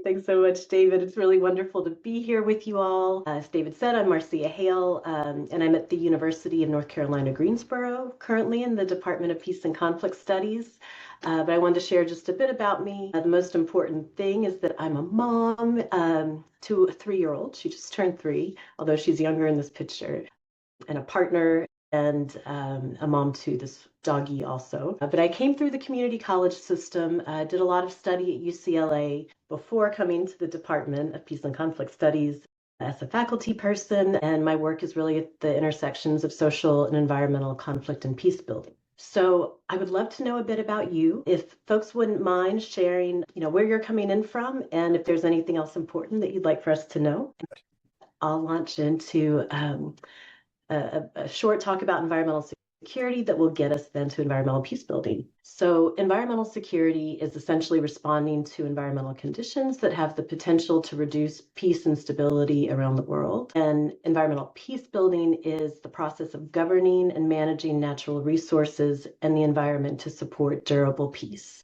Thanks so much, David. It's really wonderful to be here with you all. As David said, I'm Marcia Hale, and I'm at the University of North Carolina, Greensboro, currently in the Department of Peace and Conflict Studies. But I wanted to share just a bit about me. The most important thing is that I'm a mom to a 3-year-old. She just turned 3, although she's younger in this picture, and a partner, and a mom to this doggy also. But I came through the community college system, did a lot of study at UCLA before coming to the Department of Peace and Conflict Studies as a faculty person, and my work is really at the intersections of social and environmental conflict and peace building. So I would love to know a bit about you. If folks wouldn't mind sharing, where you're coming in from, and if there's anything else important that you'd like for us to know. I'll launch into a short talk about environmental security that will get us then to environmental peace building. So environmental security is essentially responding to environmental conditions that have the potential to reduce peace and stability around the world. And environmental peace building is the process of governing and managing natural resources and the environment to support durable peace.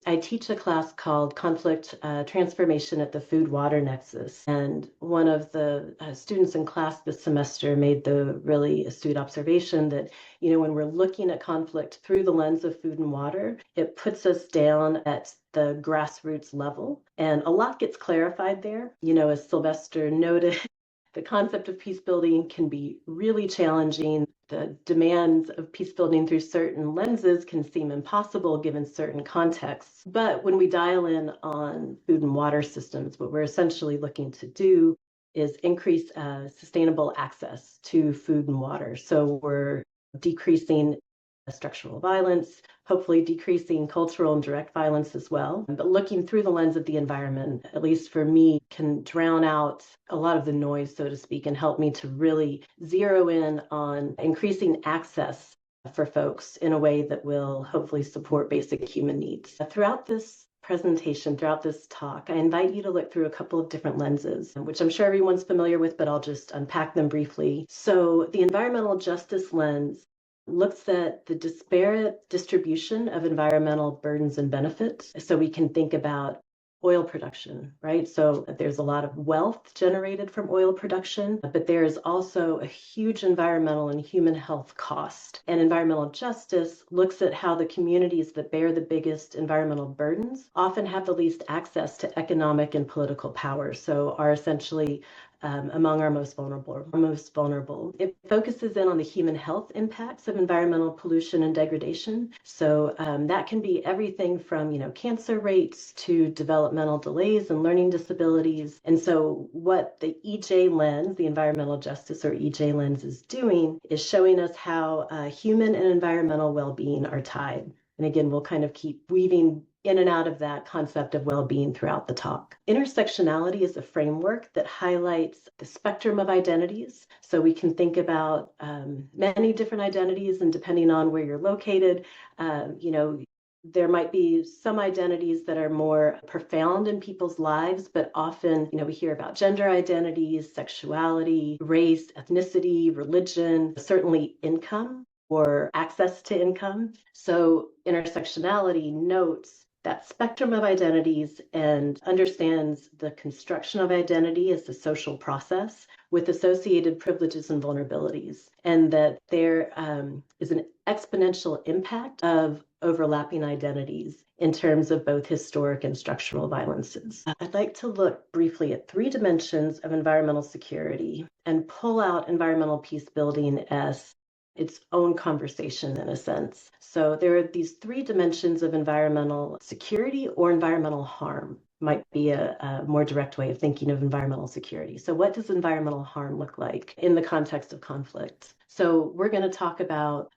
I teach a class called Conflict Transformation at the Food-Water Nexus. And one of the students in class this semester made the really astute observation that, when we're looking at conflict through the lens of food and water, it puts us down at the grassroots level. And a lot gets clarified there. As Sylvester noted, the concept of peace building can be really challenging. The demands of peace building through certain lenses can seem impossible given certain contexts. But when we dial in on food and water systems, what we're essentially looking to do is increase sustainable access to food and water. So we're decreasing structural violence, hopefully decreasing cultural and direct violence as well. But looking through the lens of the environment, at least for me, can drown out a lot of the noise, so to speak, and help me to really zero in on increasing access for folks in a way that will hopefully support basic human needs. Throughout this presentation, throughout this talk, I invite you to look through a couple of different lenses, which I'm sure everyone's familiar with, but I'll just unpack them briefly. So the environmental justice lens looks at the disparate distribution of environmental burdens and benefits. So we can think about oil production, right? So there's a lot of wealth generated from oil production, but there is also a huge environmental and human health cost. And environmental justice looks at how the communities that bear the biggest environmental burdens often have the least access to economic and political power, so are essentially among our most vulnerable. It focuses in on the human health impacts of environmental pollution and degradation. So that can be everything from, cancer rates to developmental delays and learning disabilities. And so what the EJ lens, the environmental justice or EJ lens, is doing is showing us how human and environmental well-being are tied. And again, we'll kind of keep weaving in and out of that concept of well-being throughout the talk. Intersectionality is a framework that highlights the spectrum of identities. So we can think about many different identities, and depending on where you're located, there might be some identities that are more profound in people's lives, but often, we hear about gender identities, sexuality, race, ethnicity, religion, certainly income or access to income. So intersectionality notes that spectrum of identities and understands the construction of identity as a social process with associated privileges and vulnerabilities, and that there is an exponential impact of overlapping identities in terms of both historic and structural violences. I'd like to look briefly at 3 dimensions of environmental security and pull out environmental peace building as its own conversation in a sense. So there are these 3 dimensions of environmental security or environmental harm, might be a more direct way of thinking of environmental security. So what does environmental harm look like in the context of conflict? So we're going to talk about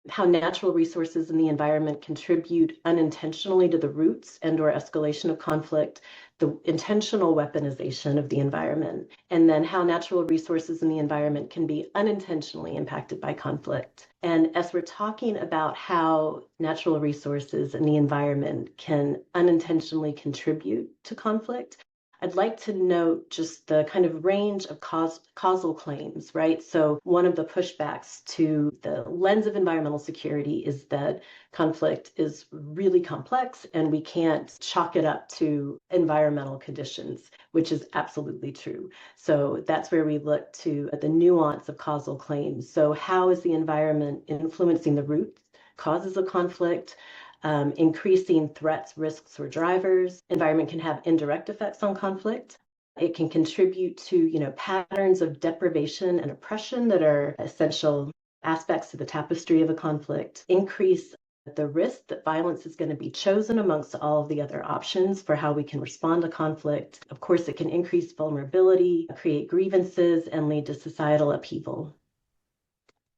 how natural resources in the environment contribute unintentionally to the roots and or escalation of conflict, the intentional weaponization of the environment, and then how natural resources in the environment can be unintentionally impacted by conflict. And as we're talking about how natural resources in the environment can unintentionally contribute to conflict, I'd like to note just the kind of range of causal claims, right? So one of the pushbacks to the lens of environmental security is that conflict is really complex and we can't chalk it up to environmental conditions, which is absolutely true. So that's where we look to the nuance of causal claims. So how is the environment influencing the root causes of conflict? Increasing threats, risks, or drivers. Environment can have indirect effects on conflict. It can contribute to, patterns of deprivation and oppression that are essential aspects of the tapestry of a conflict. Increase the risk that violence is going to be chosen amongst all of the other options for how we can respond to conflict. Of course, it can increase vulnerability, create grievances, and lead to societal upheaval.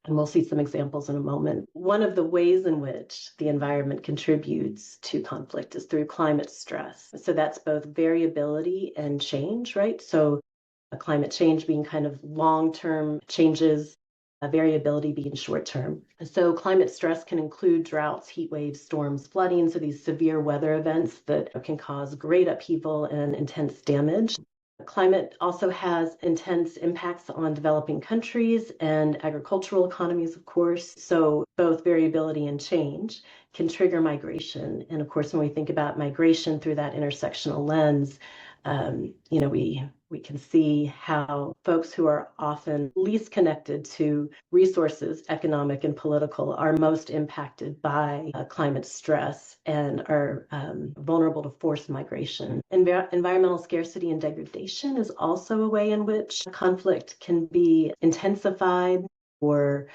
And we'll see some examples in a moment. One of the ways in which the environment contributes to conflict is through climate stress. So that's both variability and change, right? So climate change being kind of long-term changes, variability being short-term. So climate stress can include droughts, heat waves, storms, flooding, so these severe weather events that can cause great upheaval and intense damage. Climate also has intense impacts on developing countries and agricultural economies, of course. So both variability and change can trigger migration. And of course, when we think about migration through that intersectional lens, we can see how folks who are often least connected to resources, economic and political, are most impacted by climate stress and are vulnerable to forced migration. Environmental scarcity and degradation is also a way in which conflict can be intensified or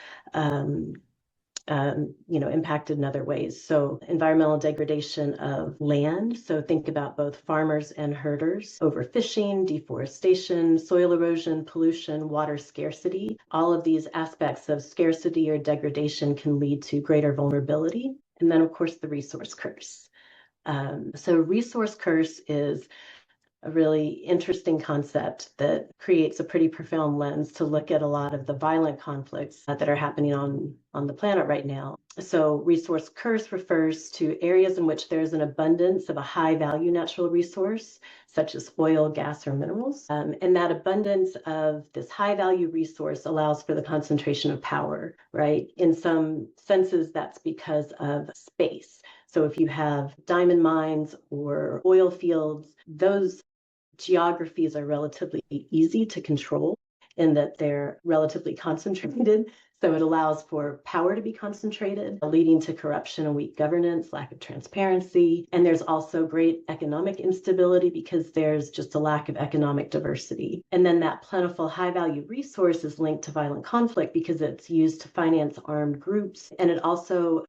impacted in other ways. So environmental degradation of land. So think about both farmers and herders, overfishing, deforestation, soil erosion, pollution, water scarcity. All of these aspects of scarcity or degradation can lead to greater vulnerability. And then, of course, the resource curse. So resource curse is a really interesting concept that creates a pretty profound lens to look at a lot of the violent conflicts that are happening on the planet right now. So resource curse refers to areas in which there's an abundance of a high value natural resource, such as oil, gas, or minerals. And that abundance of this high value resource allows for the concentration of power, right? In some senses, that's because of space. So if you have diamond mines or oil fields, those geographies are relatively easy to control in that they're relatively concentrated. So it allows for power to be concentrated, leading to corruption and weak governance, lack of transparency. And there's also great economic instability because there's just a lack of economic diversity. And then that plentiful high value resource is linked to violent conflict because it's used to finance armed groups. And it also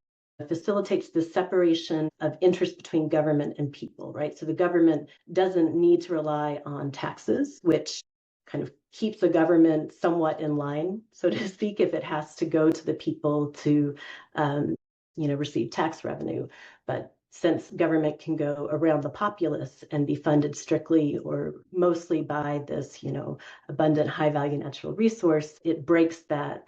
facilitates the separation of interest between government and people, right? So the government doesn't need to rely on taxes, which kind of keeps the government somewhat in line, so to speak, if it has to go to the people to, receive tax revenue. But since government can go around the populace and be funded strictly or mostly by this, abundant high value natural resource, it breaks that.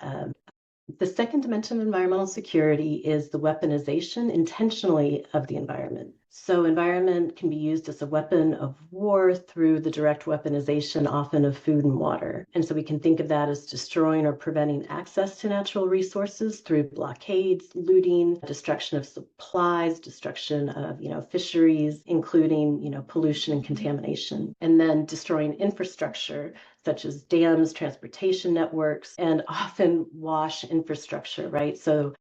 The second dimension of environmental security is the weaponization intentionally of the environment. So environment can be used as a weapon of war through the direct weaponization, often of food and water. And so we can think of that as destroying or preventing access to natural resources through blockades, looting, destruction of supplies, destruction of, fisheries, including, pollution and contamination, and then destroying infrastructure such as dams, transportation networks, and often wash infrastructure, right? So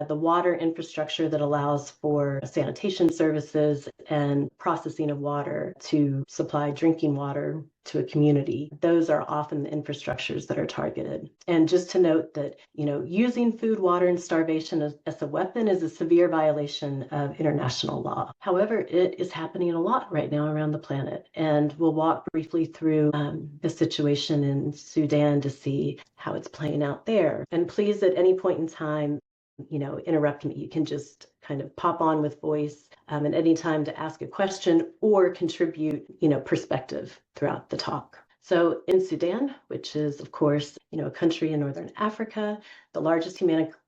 the water infrastructure that allows for sanitation services and processing of water to supply drinking water to a community. Those are often the infrastructures that are targeted. And just to note that, using food, water, and starvation as a weapon is a severe violation of international law. However, it is happening a lot right now around the planet. And we'll walk briefly through the situation in Sudan to see how it's playing out there. And please, at any point in time, interrupt me. You can just kind of pop on with voice at any time to ask a question or contribute, perspective throughout the talk. So in Sudan, which is, of course, a country in northern Africa, the largest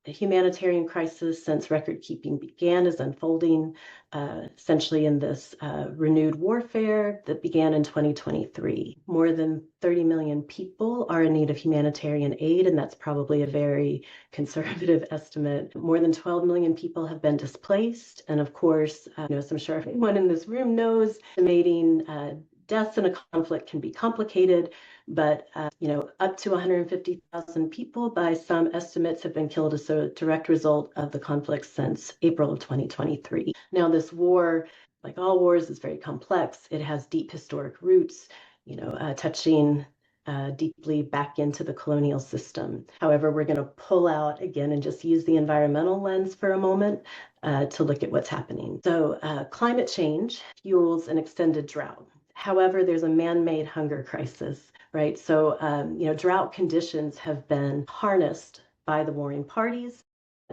humanitarian crisis since record keeping began is unfolding essentially in this renewed warfare that began in 2023. More than 30 million people are in need of humanitarian aid, and that's probably a very conservative estimate. More than 12 million people have been displaced. And of course, as I'm sure everyone in this room knows, estimating deaths in a conflict can be complicated, but up to 150,000 people by some estimates have been killed as a direct result of the conflict since April of 2023. Now, this war, like all wars, is very complex. It has deep historic roots, touching deeply back into the colonial system. However, we're going to pull out again and just use the environmental lens for a moment to look at what's happening. So climate change fuels an extended drought. However, there's a man-made hunger crisis, right? So, drought conditions have been harnessed by the warring parties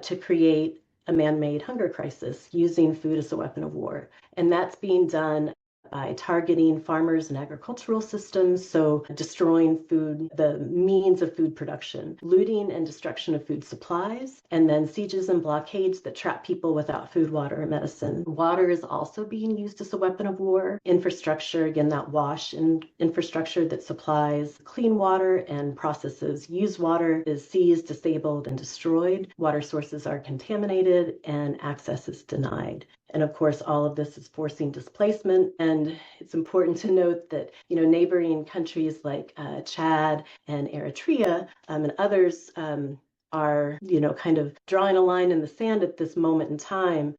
to create a man-made hunger crisis using food as a weapon of war. And that's being done by targeting farmers and agricultural systems, so destroying food, the means of food production, looting and destruction of food supplies, and then sieges and blockades that trap people without food, water, or medicine. Water is also being used as a weapon of war. Infrastructure, again, that wash and infrastructure that supplies clean water and processes used water is seized, disabled, and destroyed. Water sources are contaminated and access is denied. And of course, all of this is forcing displacement. And it's important to note that, neighboring countries like Chad and Eritrea and others are, kind of drawing a line in the sand at this moment in time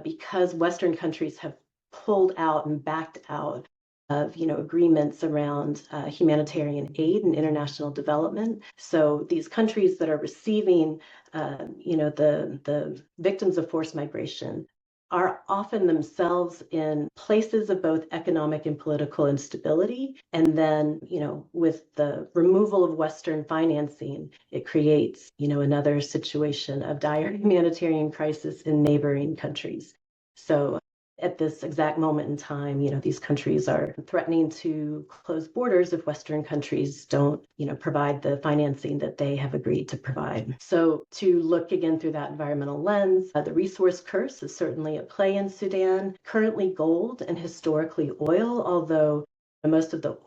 because Western countries have pulled out and backed out of, agreements around humanitarian aid and international development. So these countries that are receiving, the victims of forced migration are often themselves in places of both economic and political instability. And then, with the removal of Western financing, it creates, another situation of dire humanitarian crisis in neighboring countries. So at this exact moment in time, these countries are threatening to close borders if Western countries don't, provide the financing that they have agreed to provide. So to look again through that environmental lens, the resource curse is certainly at play in Sudan. Currently gold and historically oil, although most of the,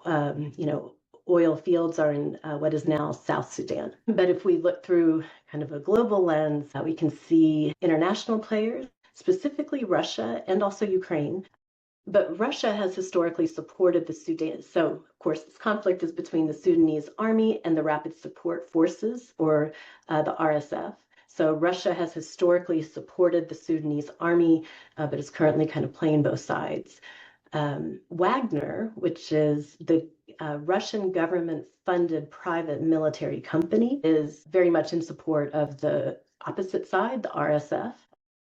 oil fields are in what is now South Sudan. But if we look through kind of a global lens, we can see international players, specifically Russia and also Ukraine. But Russia has historically supported the Sudan. So, of course, this conflict is between the Sudanese army and the Rapid Support Forces, or the RSF. So Russia has historically supported the Sudanese army, but is currently kind of playing both sides. Wagner, which is the Russian government-funded private military company, is very much in support of the opposite side, the RSF.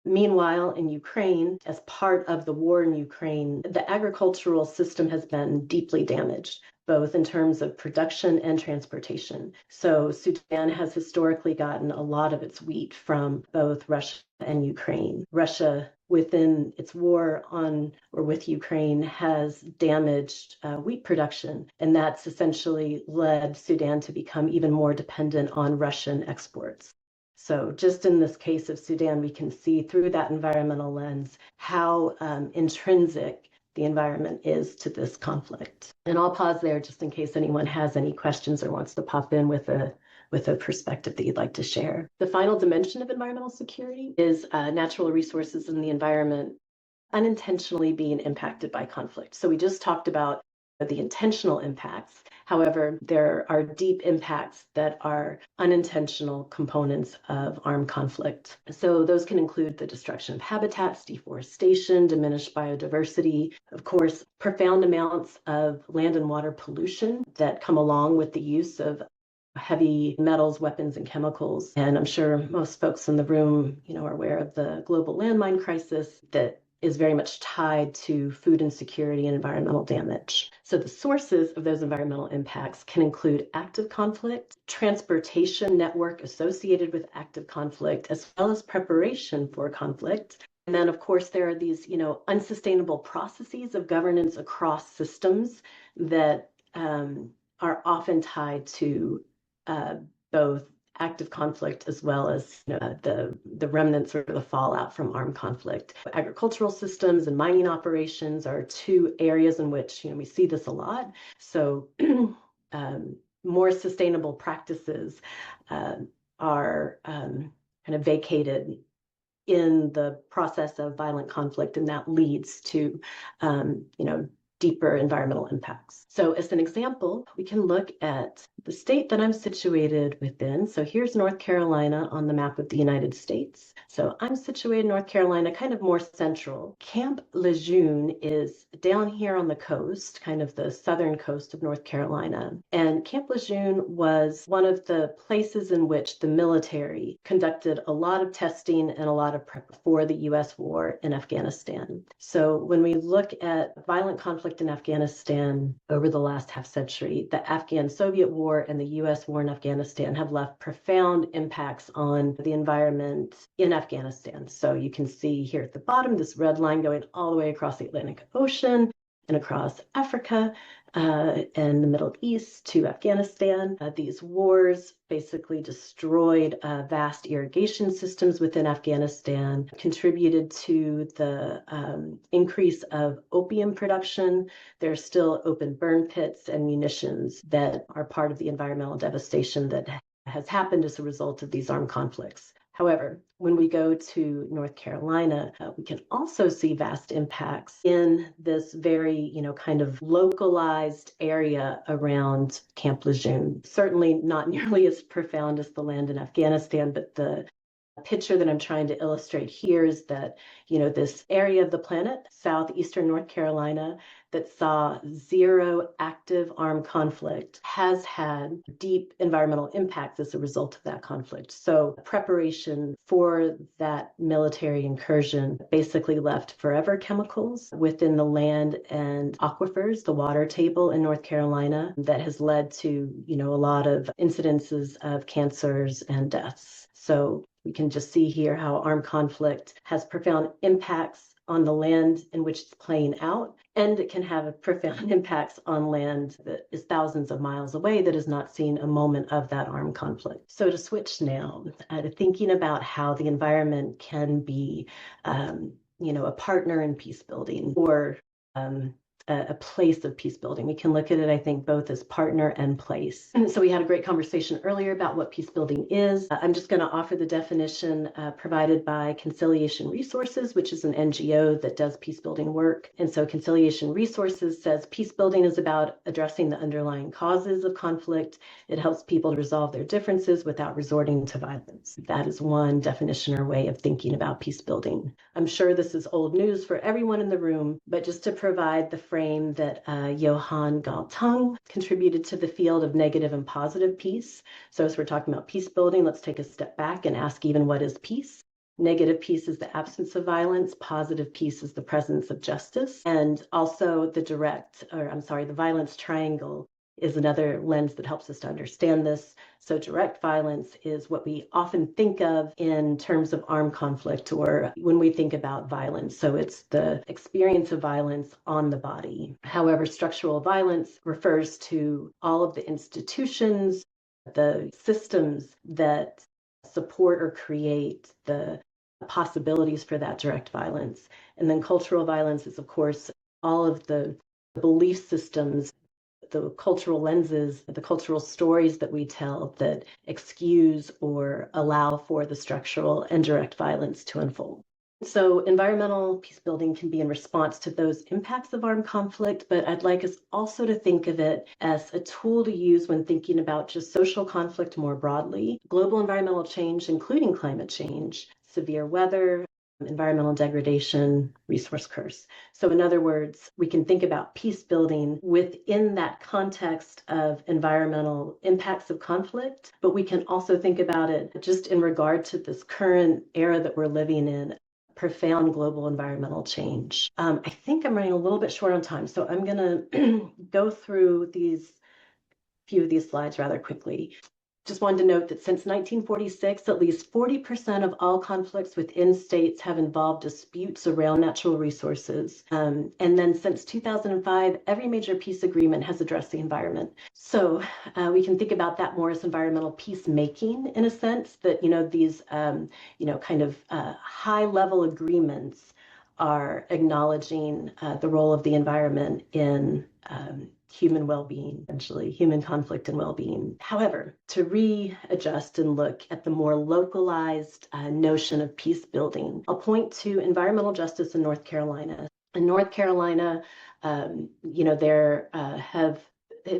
Meanwhile, in Ukraine, as part of the war in Ukraine, the agricultural system has been deeply damaged, both in terms of production and transportation. So Sudan has historically gotten a lot of its wheat from both Russia and Ukraine. Russia, within its war on or with Ukraine, has damaged wheat production, and that's essentially led Sudan to become even more dependent on Russian exports. So just in this case of Sudan, we can see through that environmental lens how intrinsic the environment is to this conflict. And I'll pause there just in case anyone has any questions or wants to pop in with a perspective that you'd like to share. The final dimension of environmental security is natural resources in the environment unintentionally being impacted by conflict. So we just talked about the intentional impacts. However, there are deep impacts that are unintentional components of armed conflict. So those can include the destruction of habitats, deforestation, diminished biodiversity, of course, profound amounts of land and water pollution that come along with the use of heavy metals, weapons, and chemicals. And I'm sure most folks in the room, are aware of the global landmine crisis that is very much tied to food insecurity and environmental damage. So the sources of those environmental impacts can include active conflict, transportation network associated with active conflict, as well as preparation for conflict. And then, of course, there are these, unsustainable processes of governance across systems that are often tied to both active conflict as well as the remnants or the fallout from armed conflict. Agricultural systems and mining operations are two areas in which we see this a lot. So more sustainable practices are kind of vacated in the process of violent conflict, and that leads to deeper environmental impacts. So as an example, we can look at the state that I'm situated within. So here's North Carolina on the map of the United States. So I'm situated in North Carolina, kind of more central. Camp Lejeune is down here on the coast, kind of the southern coast of North Carolina. And Camp Lejeune was one of the places in which the military conducted a lot of testing and a lot of prep for the U.S. war in Afghanistan. So when we look at violent conflict in Afghanistan over the last half century, the Afghan-Soviet War and the U.S. war in Afghanistan have left profound impacts on the environment in Afghanistan. So you can see here at the bottom, this red line going all the way across the Atlantic Ocean and across Africa and the Middle East to Afghanistan. These wars basically destroyed vast irrigation systems within Afghanistan, contributed to the increase of opium production. There are still open burn pits and munitions that are part of the environmental devastation that has happened as a result of these armed conflicts. However, when we go to North Carolina, we can also see vast impacts in this very, kind of localized area around Camp Lejeune. Certainly not nearly as profound as the land in Afghanistan, but the picture that I'm trying to illustrate here is that, this area of the planet, southeastern North Carolina, that saw zero active armed conflict has had deep environmental impacts as a result of that conflict. So preparation for that military incursion basically left forever chemicals within the land and aquifers, the water table in North Carolina, that has led to, a lot of incidences of cancers and deaths. So we can just see here how armed conflict has profound impacts on the land in which it's playing out, and it can have profound impacts on land that is thousands of miles away that has not seen a moment of that armed conflict. So to switch now to thinking about how the environment can be, a partner in peace building or a place of peace building. We can look at it, I think, both as partner and place. And so we had a great conversation earlier about what peace building is. I'm just going to offer the definition provided by Conciliation Resources, which is an NGO that does peace building work. And so Conciliation Resources says peace building is about addressing the underlying causes of conflict. It helps people to resolve their differences without resorting to violence. That is one definition or way of thinking about peace building. I'm sure this is old news for everyone in the room, but just to provide the frame that Johan Galtung contributed to the field of negative and positive peace. So as we're talking about peace building, let's take a step back and ask even what is peace? Negative peace is the absence of violence. Positive peace is the presence of justice. And also the violence triangle is another lens that helps us to understand this. So direct violence is what we often think of in terms of armed conflict or when we think about violence. So it's the experience of violence on the body. However, structural violence refers to all of the institutions, the systems that support or create the possibilities for that direct violence. And then cultural violence is, of course, all of the belief systems, the cultural lenses, the cultural stories that we tell that excuse or allow for the structural and direct violence to unfold. So environmental peace building can be in response to those impacts of armed conflict, but I'd like us also to think of it as a tool to use when thinking about just social conflict more broadly, global environmental change, including climate change, severe weather, environmental degradation, resource curse. So in other words, we can think about peace building within that context of environmental impacts of conflict, but we can also think about it just in regard to this current era that we're living in, profound global environmental change. I think I'm running a little bit short on time, so I'm going to go through few of these slides rather quickly. Just wanted to note that since 1946, at least 40% of all conflicts within states have involved disputes around natural resources. And then since 2005, every major peace agreement has addressed the environment. So we can think about that more as environmental peacemaking in a sense, that, these, kind of high-level agreements are acknowledging the role of the environment in human well-being, essentially, human conflict and well-being. However, to readjust and look at the more localized notion of peace building, I'll point to environmental justice in North Carolina. In North Carolina,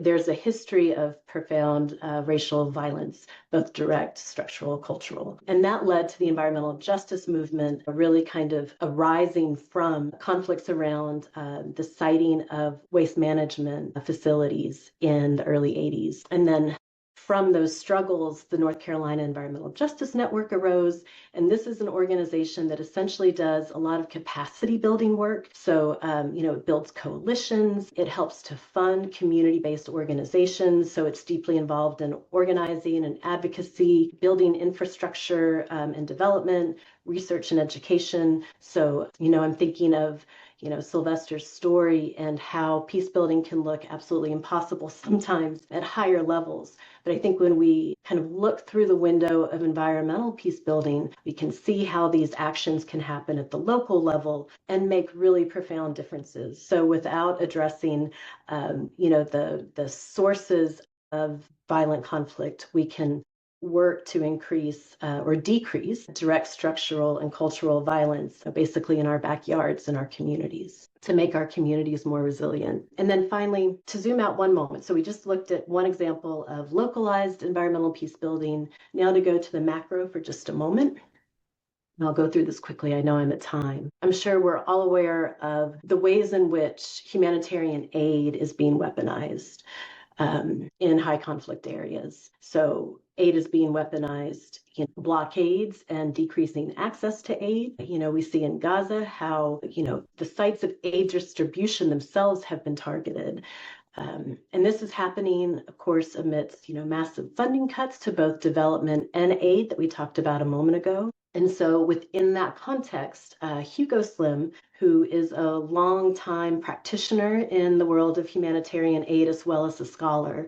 there's a history of profound racial violence, both direct, structural, cultural. And that led to the environmental justice movement really kind of arising from conflicts around the siting of waste management facilities in the early 80s. And then from those struggles, the North Carolina Environmental Justice Network arose, and this is an organization that essentially does a lot of capacity building work. So, it builds coalitions, it helps to fund community-based organizations, so it's deeply involved in organizing and advocacy, building infrastructure and development, research and education. So, I'm thinking of Sylvester's story and how peace building can look absolutely impossible sometimes at higher levels. But I think when we kind of look through the window of environmental peace building, we can see how these actions can happen at the local level and make really profound differences. So without addressing, the sources of violent conflict, we can work to increase or decrease direct structural and cultural violence, basically in our backyards and our communities, to make our communities more resilient. And then finally, to zoom out one moment. So we just looked at one example of localized environmental peace building. Now to go to the macro for just a moment. And I'll go through this quickly. I know I'm at time. I'm sure we're all aware of the ways in which humanitarian aid is being weaponized in high conflict areas. So aid is being weaponized in blockades and decreasing access to aid. We see in Gaza how, the sites of aid distribution themselves have been targeted. And this is happening, of course, amidst, massive funding cuts to both development and aid that we talked about a moment ago. And so within that context, Hugo Slim, who is a longtime practitioner in the world of humanitarian aid as well as a scholar,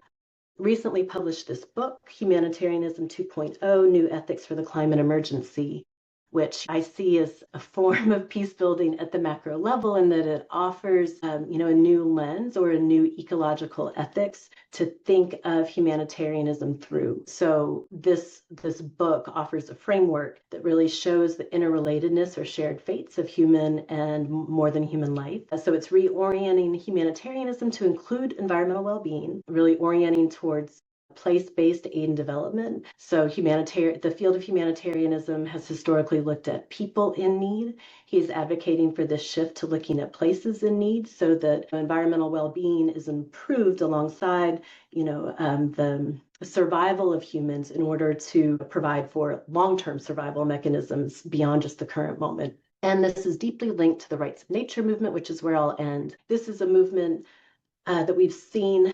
recently published this book, Humanitarianism 2.0, New Ethics for the Climate Emergency, which I see as a form of peace building at the macro level, in that it offers, a new lens or a new ecological ethics to think of humanitarianism through. So this book offers a framework that really shows the interrelatedness or shared fates of human and more than human life. So it's reorienting humanitarianism to include environmental well-being, really orienting towards place-based aid and development. So the field of humanitarianism has historically looked at people in need. He's advocating for this shift to looking at places in need, so that environmental well-being is improved alongside, the survival of humans in order to provide for long-term survival mechanisms beyond just the current moment. And this is deeply linked to the rights of nature movement, which is where I'll end. This is a movement that we've seen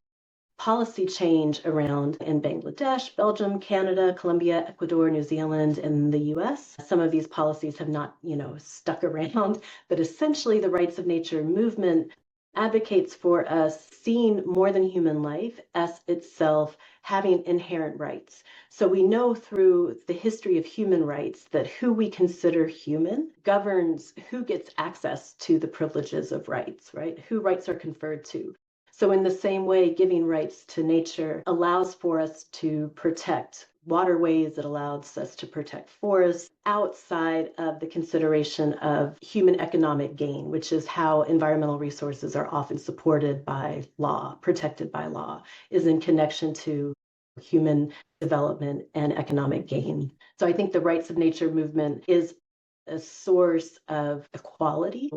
policy change around in Bangladesh, Belgium, Canada, Colombia, Ecuador, New Zealand, and the US. Some of these policies have not, stuck around, but essentially the rights of nature movement advocates for us seeing more than human life as itself having inherent rights. So we know through the history of human rights that who we consider human governs who gets access to the privileges of rights, right? Who rights are conferred to. So in the same way, giving rights to nature allows for us to protect waterways, it allows us to protect forests outside of the consideration of human economic gain, which is how environmental resources are often supported by law, protected by law, is in connection to human development and economic gain. So I think the rights of nature movement is a source of equality.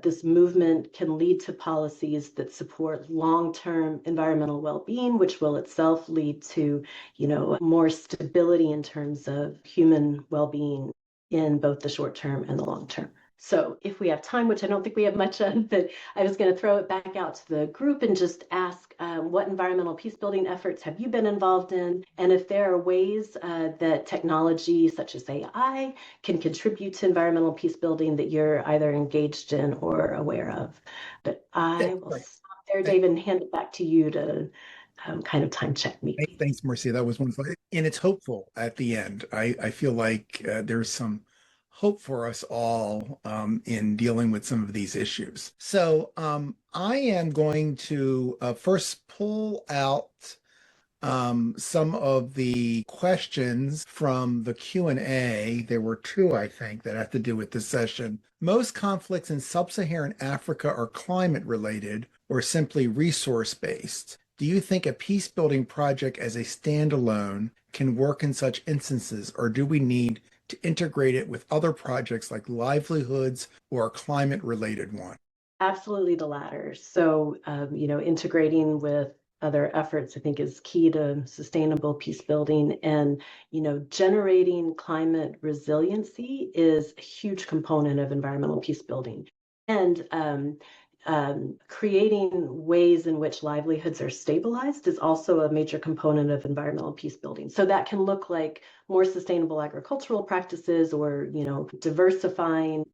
This movement can lead to policies that support long-term environmental well-being, which will itself lead to, more stability in terms of human well-being in both the short term and the long term. So if we have time, which I don't think we have much of, but I was going to throw it back out to the group and just ask what environmental peace building efforts have you been involved in? And if there are ways that technology such as AI can contribute to environmental peace building that you're either engaged in or aware of. But I will stop there, David, and hand it back to you to kind of time check me. Thanks, Marcia. That was wonderful. And it's hopeful at the end. I feel like there's some hope for us all in dealing with some of these issues. So I am going to first pull out some of the questions from the Q&A. There were two, I think, that have to do with this session. Most conflicts in sub-Saharan Africa are climate related or simply resource based. Do you think a peace building project as a standalone can work in such instances, or do we need to integrate it with other projects like livelihoods or a climate related one? Absolutely the latter. So, integrating with other efforts, I think, is key to sustainable peace building. And, generating climate resiliency is a huge component of environmental peace building. And creating ways in which livelihoods are stabilized is also a major component of environmental peace building. So that can look like more sustainable agricultural practices or, diversifying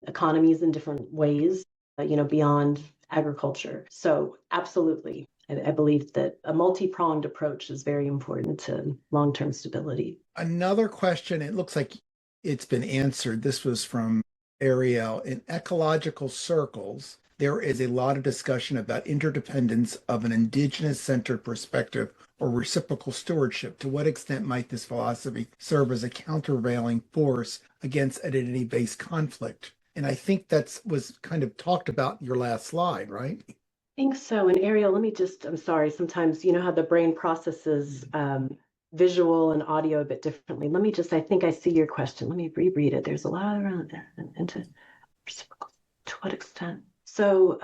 economies in different ways, beyond agriculture. So absolutely. I believe that a multi-pronged approach is very important to long-term stability. Another question, it looks like it's been answered. This was from Ariel. In ecological circles, there is a lot of discussion about interdependence of an indigenous centered perspective or reciprocal stewardship. To what extent might this philosophy serve as a countervailing force against identity-based conflict? And I think that was kind of talked about in your last slide, right? I think so. And Ariel, I'm sorry, sometimes you know how the brain processes visual and audio a bit differently. I think I see your question. Let me reread it. There's a lot around there. And to what extent? So,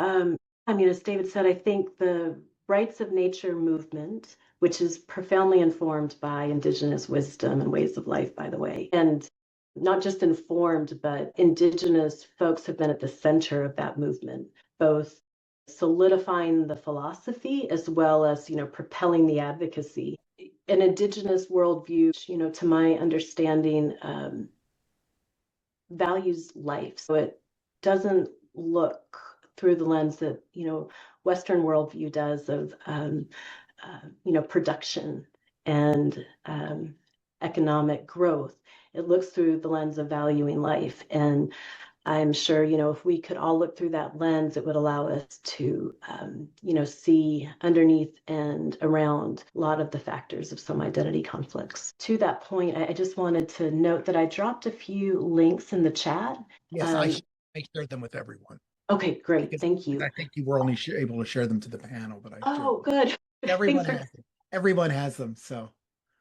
as David said, I think the rights of nature movement, which is profoundly informed by indigenous wisdom and ways of life, by the way, and not just informed, but indigenous folks have been at the center of that movement, both solidifying the philosophy as well as, propelling the advocacy. An indigenous worldview, to my understanding, values life. So it doesn't look through the lens that, Western worldview does of, production and economic growth. It looks through the lens of valuing life. And I'm sure, if we could all look through that lens, it would allow us to, see underneath and around a lot of the factors of some identity conflicts. To that point, I just wanted to note that I dropped a few links in the chat. Yes, I shared them with everyone. Okay, great. Thank you. I think you were only able to share them to the panel, but Good. Everyone has them. So.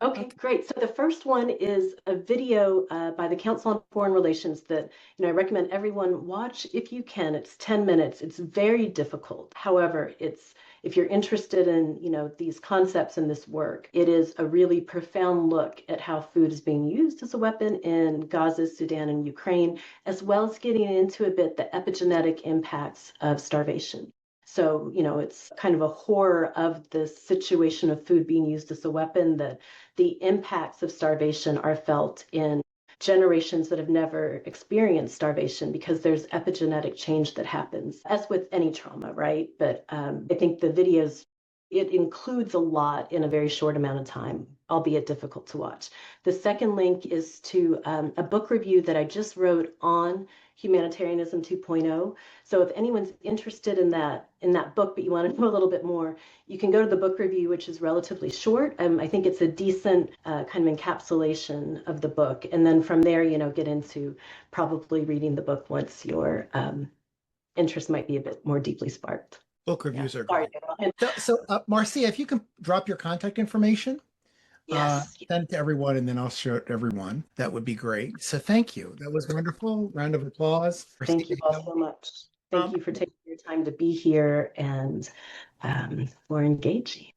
Okay, great. So the first one is a video by the Council on Foreign Relations that, I recommend everyone watch if you can. It's 10 minutes. It's very difficult. However, if you're interested in, these concepts and this work, it is a really profound look at how food is being used as a weapon in Gaza, Sudan, and Ukraine, as well as getting into a bit the epigenetic impacts of starvation. So, it's kind of a horror of the situation of food being used as a weapon, that the impacts of starvation are felt in generations that have never experienced starvation because there's epigenetic change that happens, as with any trauma, right? But I think the videos, it includes a lot in a very short amount of time, albeit difficult to watch. The second link is to a book review that I just wrote on Humanitarianism 2.0. So if anyone's interested in that book, but you want to know a little bit more, you can go to the book review, which is relatively short. I think it's a decent kind of encapsulation of the book. And then from there, get into probably reading the book once your interest might be a bit more deeply sparked. Book reviews are great. So Marcia, if you can drop your contact information. Yes. Send it to everyone, and then I'll share it to everyone. That would be great. So thank you. That was wonderful. Round of applause. Thank you all so much. Thank you for taking your time to be here and for engaging.